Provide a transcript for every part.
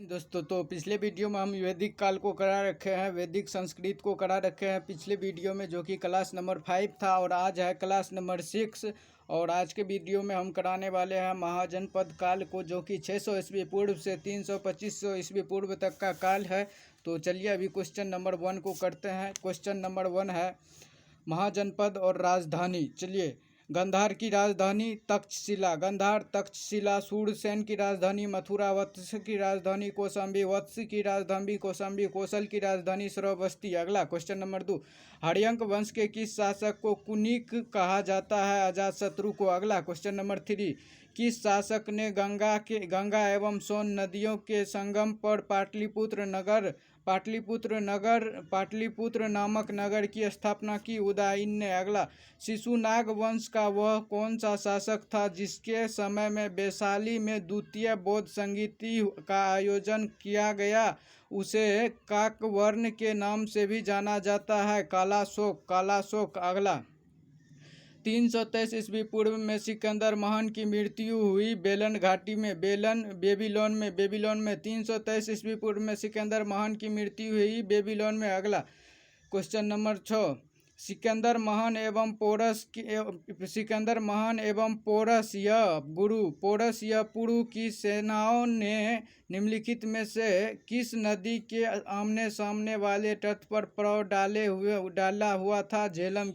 दोस्तों, तो पिछले वीडियो में हम वैदिक काल को करा रखे हैं, वैदिक संस्कृत को करा रखे हैं पिछले वीडियो में, जो कि क्लास नंबर 5 था और आज है क्लास नंबर 6। और आज के वीडियो में हम कराने वाले हैं महाजनपद काल को, जो कि 600 ईस्वी पूर्व से 300-2500 ईस्वी पूर्व तक का काल है। तो चलिए अभी क्वेश्चन नंबर 1 को करते हैं। क्वेश्चन नंबर 1 है महाजनपद और राजधानी। चलिए, गंधार की राजधानी तक्षशिला, गंधार तक्षशिला। सूरसेन की राजधानी मथुरा, वत्स की राजधानी कौशाम्बी, वत्स की राजधानी कौशाम्बी, कौशल की राजधानी श्रावस्ती। अगला क्वेश्चन नंबर 2, हर्यंक वंश के किस शासक को कुनिक कहा जाता है? अजातशत्रु को। अगला क्वेश्चन नंबर 3, किस शासक ने गंगा एवं सोन नदियों के संगम पर पाटलिपुत्र नामक नगर की स्थापना की? उदयन ने। अगला, शिशुनाग वंश का वह कौन सा शासक था जिसके समय में वैशाली में द्वितीय बौद्ध संगीति का आयोजन किया गया? उसे काकवर्ण के नाम से भी जाना जाता है। कालाशोक। अगला, 323 ईस्वी पूर्व में सिकंदर महान की मृत्यु हुई बेलन घाटी में, बेबीलोन में। 323 ईस्वी पूर्व में सिकंदर महान की मृत्यु हुई बेबीलोन में। अगला क्वेश्चन नंबर 6, सिकंदर महान एवं पोरस या पुरु की सेनाओं ने निम्नलिखित में से किस नदी के आमने सामने वाले तट पर प्रव डाला हुआ था? झेलम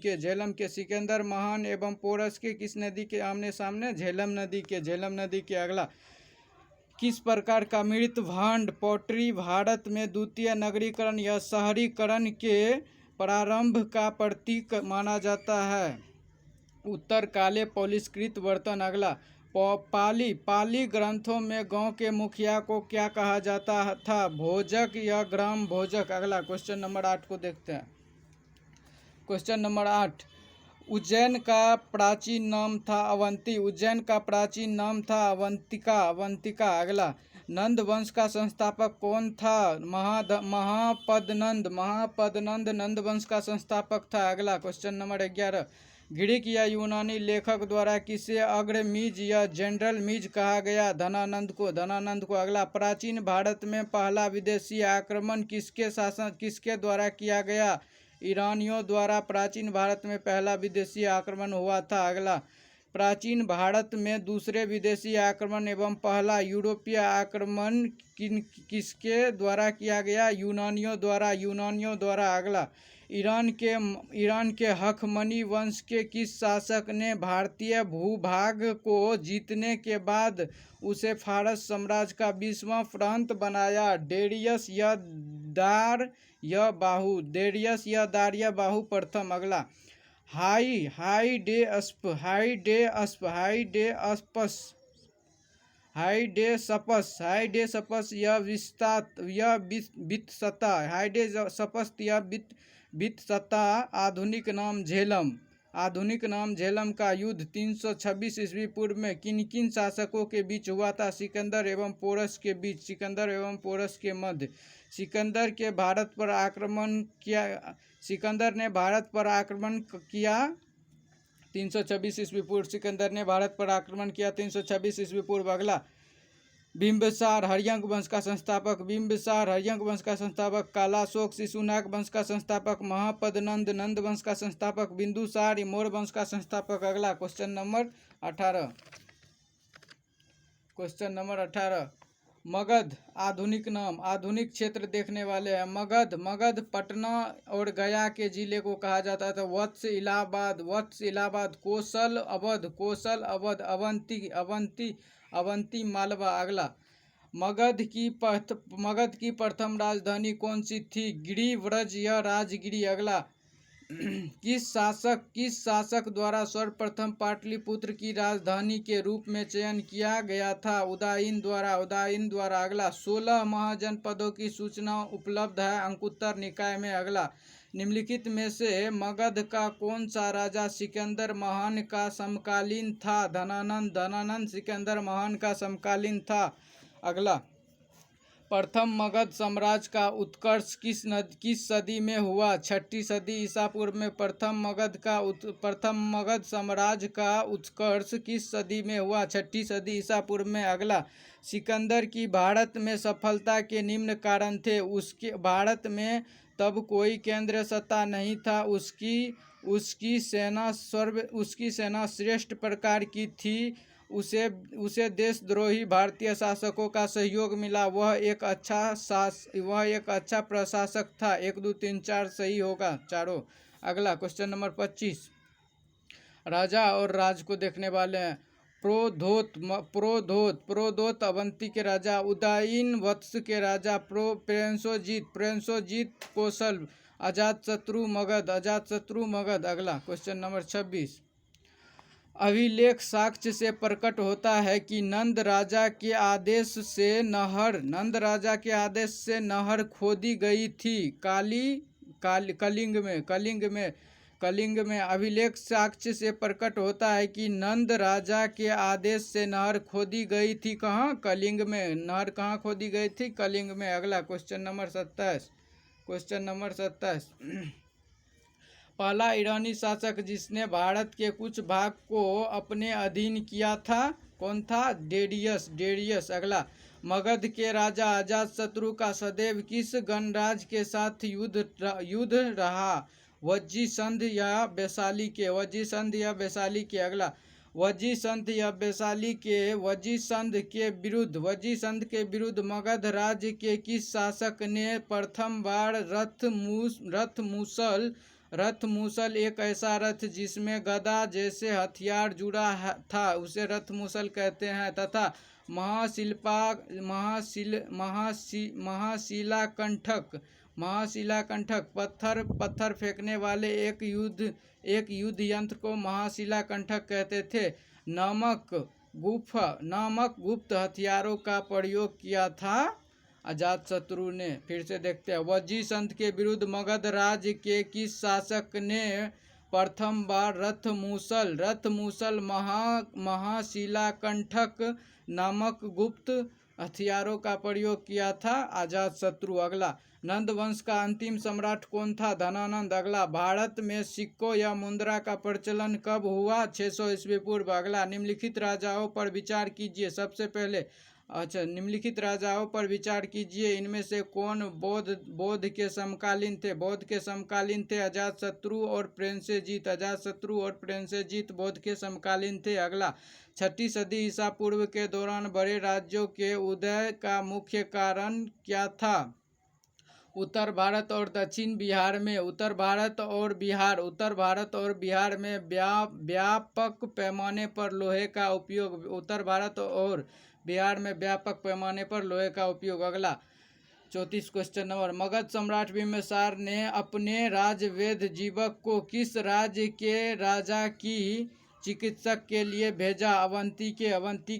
के। सिकंदर महान एवं पोरस के किस नदी के आमने सामने? झेलम नदी के। अगला, किस प्रकार का मृत भांड पॉटरी भारत में द्वितीय नगरीकरण या शहरीकरण के प्रारंभ का प्रतीक माना जाता है? उत्तर, काले पॉलिशकृत बर्तन। अगला, पाली ग्रंथों में गांव के मुखिया को क्या कहा जाता था? भोजक या ग्राम भोजक। अगला क्वेश्चन नंबर 8 को देखते हैं। क्वेश्चन नंबर 8, उज्जैन का प्राचीन नाम था अवंतिका। अगला, नंद वंश का संस्थापक कौन था? महापदनंद नंद वंश का संस्थापक था। अगला क्वेश्चन नंबर 11, ग्रीक या यूनानी लेखक द्वारा किसे अग्रमीज या जनरल मीज कहा गया? धनानंद को। अगला, प्राचीन भारत में पहला विदेशी आक्रमण किसके द्वारा किया गया? ईरानियों द्वारा प्राचीन भारत में पहला विदेशी आक्रमण हुआ था। अगला, प्राचीन भारत में दूसरे विदेशी आक्रमण एवं पहला यूरोपीय आक्रमण किसके द्वारा किया गया? यूनानियों द्वारा। अगला, ईरान के हखमनी वंश के किस शासक ने भारतीय भूभाग को जीतने के बाद उसे फारस साम्राज्य का 20वां प्रांत बनाया? डेरियस या दार या बाहु प्रथम। अगला, हाइडेसपस या बितसता। आधुनिक नाम झेलम का युद्ध 326 ईस्वी पूर्व में किन शासकों के बीच हुआ था? सिकंदर एवं पोरस के मध्य। सिकंदर ने भारत पर आक्रमण किया 326 ईस्वी पूर्व। 326 ईस्वी पूर्व। अगला, बिंबिसार हर्यंक वंश का संस्थापक। कालाशोक शिशुनाग वंश का संस्थापक। महापदनंद नंद वंश का संस्थापक। बिंदुसार मौर्य वंश का संस्थापक। अगला क्वेश्चन नंबर 18, मगध आधुनिक नाम। आधुनिक क्षेत्र देखने वाले हैं। मगध पटना और गया के जिले को कहा जाता था। वत्स इलाहाबाद। कौशल अवध। अवंती मालवा। अगला, मगध की प्रथम राजधानी कौन सी थी? गिरिव्रज या राजगिरी। अगला, किस शासक द्वारा सर्वप्रथम पाटलिपुत्र की राजधानी के रूप में चयन किया गया था? उदयन द्वारा। अगला, 16 महाजनपदों की सूचना उपलब्ध है अंकुत्तर निकाय में। अगला, निम्नलिखित में से मगध का कौन सा राजा सिकंदर महान का समकालीन था? धनानंद सिकंदर महान का समकालीन था। अगला, प्रथम मगध साम्राज्य का उत्कर्ष किस सदी में हुआ? 6ठी सदी ईसा पूर्व में। प्रथम मगध साम्राज्य का उत्कर्ष किस सदी में हुआ? 6ठी सदी ईसा पूर्व में। अगला, सिकंदर की भारत में सफलता के निम्न कारण थे। उसके भारत में तब कोई केंद्र सत्ता नहीं था। उसकी सेना श्रेष्ठ प्रकार की थी। उसे देशद्रोही भारतीय शासकों का सहयोग मिला। वह एक अच्छा प्रशासक था। 1 2 3 4 सही होगा चारों। अगला क्वेश्चन नंबर 25, राजा और राज को देखने वाले हैं। प्रोधोत अवंती के राजा, उदयीन वत्स के राजा प्रेंसोजीत कौशल, अजातशत्रु मगध। अगला क्वेश्चन नंबर 26, अभिलेख साक्ष्य से प्रकट होता है कि नंद राजा के आदेश से नहर खोदी गई थी। कलिंग में अभिलेख साक्ष्य से प्रकट होता है कि नंद राजा के आदेश से नहर खोदी गई थी। कहाँ? कलिंग में। नहर कहाँ खोदी गई थी? कलिंग में। अगला क्वेश्चन नंबर 27, पहला ईरानी शासक जिसने भारत के कुछ भाग को अपने अधीन किया था, कौन था? डेरियस। अगला, मगध के राजा अजातशत्रु का सदैव किस गणराज्य के साथ युद्ध रहा? वज्जीसंध या वैशाली के। अगला, वज्जीसंध के विरुद्ध मगध राज्य के किस शासक ने प्रथम बार रथ मूसल, एक ऐसा रथ जिसमें गदा जैसे हथियार जुड़ा था, उसे रथ मूसल कहते हैं, तथा महाशिलाकंठक पत्थर फेंकने वाले एक युद्ध यंत्र को महाशिलाकंठक कहते थे। नामक गुप्त हथियारों का प्रयोग किया था अजातशत्रु ने। फिर से देखते हैं, वज्जीसंध के विरुद्ध मगध राज्य के किस शासक ने प्रथम बार रथ मूसल महाशिलाकंठक नामक गुप्त हथियारों का प्रयोग किया था? अजातशत्रु। अगला, नंद वंश का अंतिम सम्राट कौन था? धनानंद। अगला, भारत में सिक्कों या मुद्रा का प्रचलन कब हुआ? 600 ईस्वी पूर्व। अगला, निम्नलिखित राजाओं पर विचार कीजिए। सबसे पहले निम्नलिखित राजाओं पर विचार कीजिए, इनमें से कौन बौद्ध के समकालीन थे? अजातशत्रु और प्रेंसेजीत बौद्ध के समकालीन थे। अगला, 6ठी सदी ईसा पूर्व के दौरान बड़े राज्यों के उदय का मुख्य कारण क्या था? उत्तर भारत और दक्षिण बिहार में। उत्तर भारत और बिहार में व्यापक पैमाने पर लोहे का उपयोग। अगला 34 क्वेश्चन नंबर, मगध सम्राट बिंबिसार ने अपने राजवेद जीवक को किस राज्य के राजा की चिकित्सक के लिए भेजा? अवंती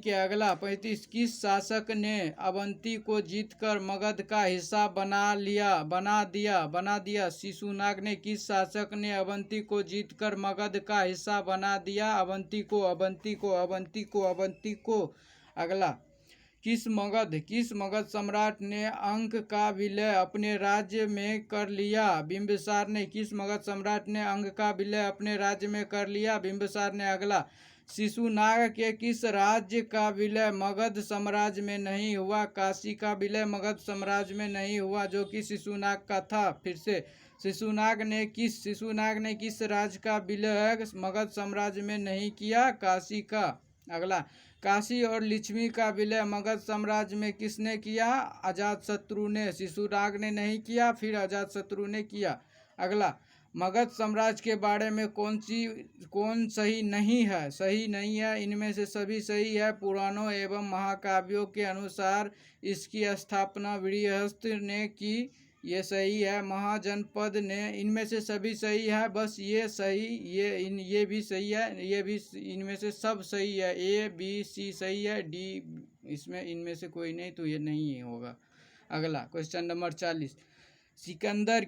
के। अगला 35, किस शासक ने अवंती को जीतकर मगध का हिस्सा बना दिया? शिशुनाग ने। किस शासक ने अवंती को जीतकर मगध का हिस्सा बना दिया? अवंती को। अगला, किस मगध सम्राट ने अंक का विलय अपने राज्य में कर लिया? बिंबिसार ने। किस मगध सम्राट ने अंक का विलय अपने राज्य में कर लिया? बिंबिसार ने। अगला, शिशुनाग के किस राज्य का विलय मगध साम्राज्य में नहीं हुआ? काशी का विलय मगध साम्राज्य में नहीं हुआ, जो कि शिशुनाग का था। फिर से, शिशुनाग ने किस राज्य का विलय मगध साम्राज्य में नहीं किया? काशी का। अगला, काशी और लिच्छवी का विलय मगध साम्राज्य में किसने किया? अजातशत्रु ने। शिशुनाग ने नहीं किया, फिर अजातशत्रु ने किया। अगला, मगध साम्राज्य के बारे में कौन सही नहीं है? इनमें से सभी सही है। पुराणों एवं महाकाव्यों के अनुसार इसकी स्थापना बृहस्पति ने की, ये सही है। महाजनपद ने। इनमें से सभी सही है, बस ये भी सही है, ये भी इनमें से सब सही है। A B C सही है, D इसमें इनमें से कोई नहीं, तो ये नहीं होगा। अगला क्वेश्चन नंबर 40, सिकंदर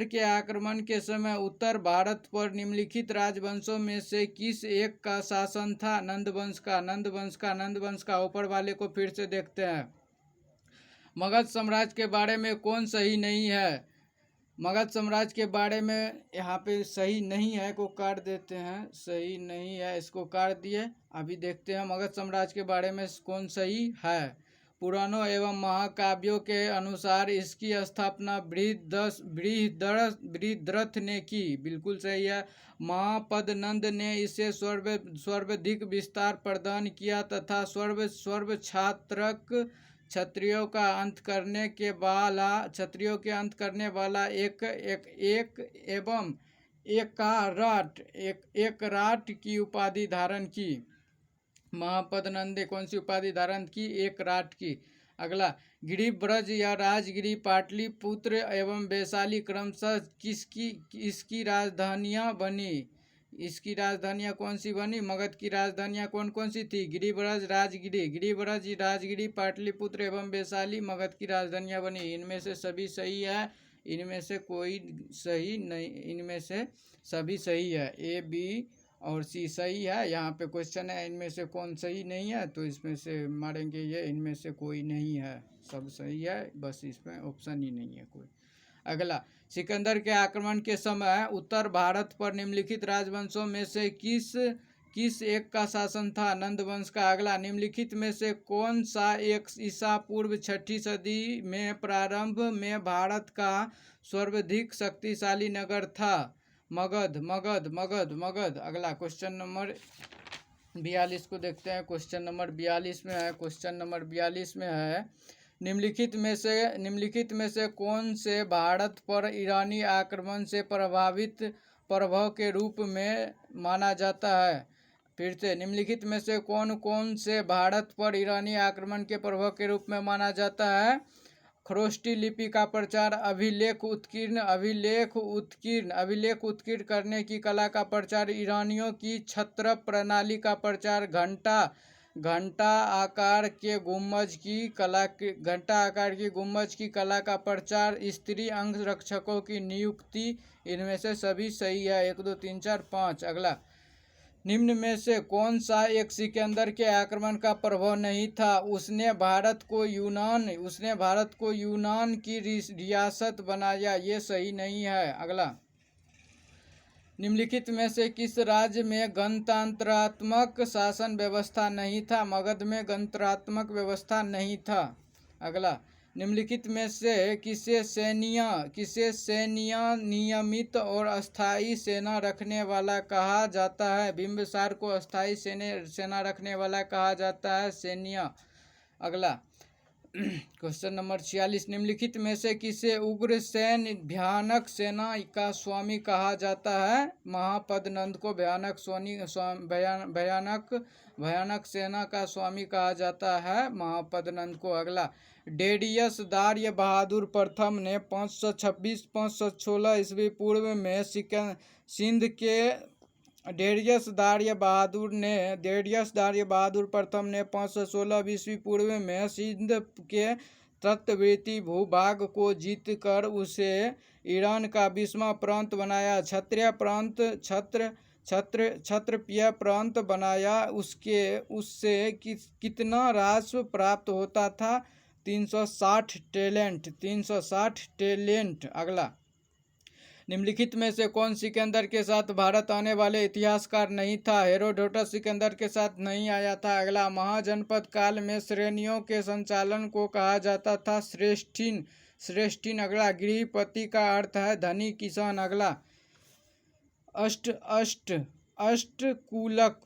के आक्रमण के समय उत्तर भारत पर निम्नलिखित राजवंशों में से किस एक का शासन था? नंद वंश का। ऊपर वाले को फिर से देखते हैं। मगध साम्राज्य के बारे में कौन सही नहीं है? मगध साम्राज्य के बारे में यहाँ पे सही नहीं है को काट देते हैं, सही नहीं है इसको काट दिए। अभी देखते हैं मगध साम्राज्य के बारे में कौन सही है। पुराणों एवं महाकाव्यों के अनुसार इसकी स्थापना बृहद्रथ ने की, बिल्कुल सही है। महापदनंद ने इसे सर्वाधिक विस्तार प्रदान किया तथा सर्व क्षत्रियों के अंत करने वाला एक एवं एकराट की उपाधि धारण की। महापदनंद ने कौन सी उपाधि धारण की? एक राट की। अगला, गिरिब्रज या राजगिरी, पाटलिपुत्र एवं वैशाली क्रमशः इसकी राजधानियां बनी। इसकी राजधानियां कौन सी बनी? मगध की राजधानियां कौन कौन सी थी? गिरिब्रज, राजगिरी, पाटलिपुत्र एवं वैशाली मगध की राजधानियां बनी। इनमें से सभी सही है, इनमें से कोई सही नहीं, इनमें से सभी सही है। ए, बी और सी सही है। यहाँ पे क्वेश्चन है इनमें से कौन सही नहीं है, तो इसमें से मारेंगे ये, इनमें से कोई नहीं है, सब सही है, बस इसमें ऑप्शन ही नहीं है कोई। अगला, सिकंदर के आक्रमण के समय उत्तर भारत पर निम्नलिखित राजवंशों में से किस एक का शासन था? नंद वंश का। अगला, निम्नलिखित में से कौन सा एक ईसा पूर्व 6ठी सदी में प्रारंभ में भारत का सर्वाधिक शक्तिशाली नगर था? मगध। अगला, क्वेश्चन नंबर 42 को देखते हैं। क्वेश्चन नंबर 42 में है, निम्नलिखित में से कौन से भारत पर ईरानी आक्रमण से प्रभाव के रूप में माना जाता है? फिर से, निम्नलिखित में से कौन से भारत पर ईरानी आक्रमण के प्रभाव के रूप में माना जाता है? खरोष्टी लिपि का प्रचार, अभिलेख उत्कीर्ण करने की कला का प्रचार, ईरानियों की छत्र प्रणाली का प्रचार, घंटा आकार के गुम्बज की कला का प्रचार, स्त्री अंगरक्षकों की नियुक्ति। इनमें से सभी सही है, 1 2 3 4 5। अगला, निम्न में से कौन सा एक सिकंदर के आक्रमण का प्रभाव नहीं था? उसने भारत को यूनान की रियासत बनाया, ये सही नहीं है। अगला, निम्नलिखित में से किस राज्य में गणतंत्रात्मक शासन व्यवस्था नहीं था? मगध में गणतंत्रात्मक व्यवस्था नहीं था। अगला, निम्नलिखित में से किसे सैन्य नियमित और अस्थायी सेना रखने वाला कहा जाता है? बिंबिसार को अस्थायी सेना रखने वाला कहा जाता है, सैन्य। अगला, क्वेश्चन नंबर 46, निम्नलिखित में से किसे उग्रसेन भयानक सेना का स्वामी कहा जाता है? महापदनंद को भयानक सेना का स्वामी कहा जाता है, महापदनंद को। अगला, डेरियस दार्य बहादुर प्रथम ने 526-516 ईस्वी पूर्व में सिंध के डेरियस दार्य बहादुर प्रथम ने 516 ईस्वी पूर्व में सिंध के तटवर्ती भूभाग को जीतकर उसे ईरान का 20वां प्रांत बनाया, क्षत्रिय प्रांत बनाया। उससे कितना राजस्व प्राप्त होता था? 360 टैलेंट। अगला, निम्नलिखित में से कौन सिकंदर के साथ भारत आने वाले इतिहासकार नहीं था? हेरोडोटस सिकंदर के साथ नहीं आया था। अगला, महाजनपद काल में श्रेणियों के संचालन को कहा जाता था श्रेष्ठीन। अगला, गृहपति का अर्थ है धनी किसान। अगला, अष्टकुलक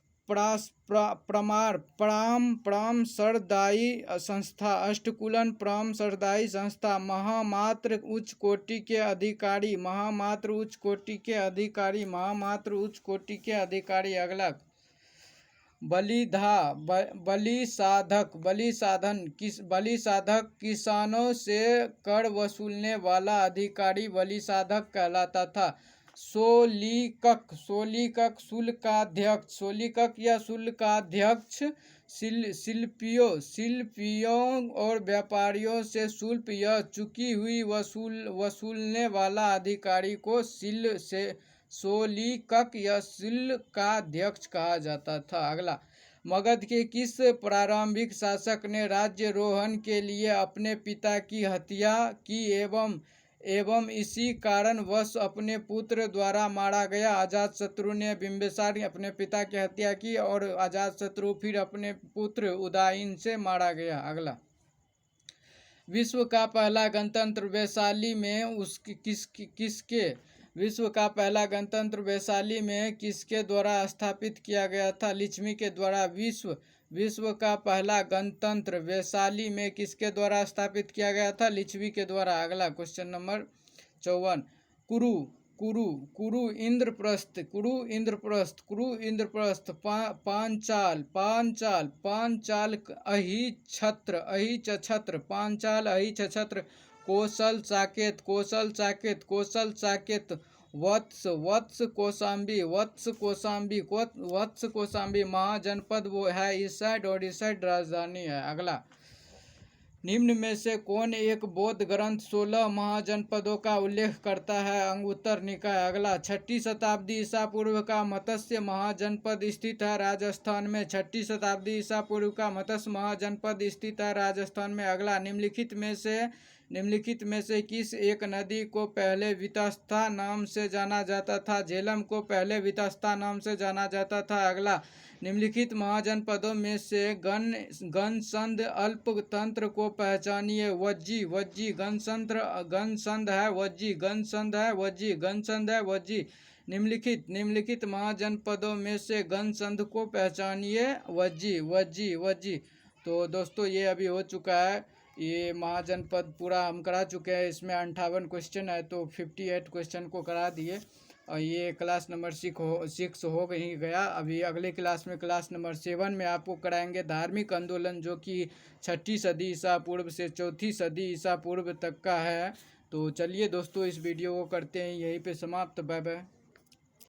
परामर्शदायी संस्था, महामात्र उच्च कोटि के अधिकारी। अगला, बलिसाधक किसानों से कर वसूलने वाला अधिकारी बलिसाधक कहलाता था। सोलिकक शुल्काध्यक्ष शिल्पियों और व्यापारियों से शुल्क या चुकी हुई वसूलने वाला अधिकारी को सोलिकक या शुल्काध्यक्ष कहा जाता था। अगला, मगध के किस प्रारंभिक शासक ने राज्यारोहण के लिए अपने पिता की हत्या की एवं इसी कारणवश अपने पुत्र द्वारा मारा गया? अजातशत्रु ने बिंबिसार अपने पिता की हत्या की और अजातशत्रु फिर अपने पुत्र उदयन से मारा गया। अगला, विश्व का पहला गणतंत्र वैशाली में विश्व का पहला गणतंत्र वैशाली में किसके द्वारा स्थापित किया गया था? लिच्छवी के द्वारा। विश्व का पहला गणतंत्र वैशाली में किसके द्वारा स्थापित किया गया था? लिच्छवी के द्वारा। अगला, क्वेश्चन नंबर 54, कुरु इंद्रप्रस्थ पांचाल अहिच्छत्र कौशल साकेत वत्स कौशाम्बी महाजनपद वो है इस साइड और इस साइड राजधानी है। अगला, निम्न में से कौन एक बौद्ध ग्रंथ 16 महाजनपदों का उल्लेख करता है? अंगुत्तर निकाय। अगला, 6ठी शताब्दी ईसा पूर्व का मत्स्य महाजनपद स्थित है राजस्थान में। 6ठी शताब्दी ईसा पूर्व का मत्स्य महाजनपद स्थित है राजस्थान में। अगला, निम्नलिखित में से किस एक नदी को पहले वितस्ता नाम से जाना जाता था? झेलम को पहले वितस्ता नाम से जाना जाता था। अगला, निम्नलिखित महाजनपदों में से गणसंध अल्पतंत्र को पहचानिए। वज्जी गणसंध है वज्जी। निम्नलिखित महाजनपदों में से गणसंध को पहचानिए। वज्जी। तो दोस्तों ये अभी हो चुका है, ये महाजनपद पूरा हम करा चुके हैं। इसमें 58 क्वेश्चन है तो 58 क्वेश्चन को करा दिए और ये क्लास नंबर 6 हो ही गया। अभी अगले क्लास में क्लास नंबर 7 में आपको कराएंगे धार्मिक आंदोलन, जो कि 6ठी सदी ईसा पूर्व से 4थी सदी ईसा पूर्व तक का है। तो चलिए दोस्तों, इस वीडियो को करते हैं यहीं पे समाप्त। Bye bye.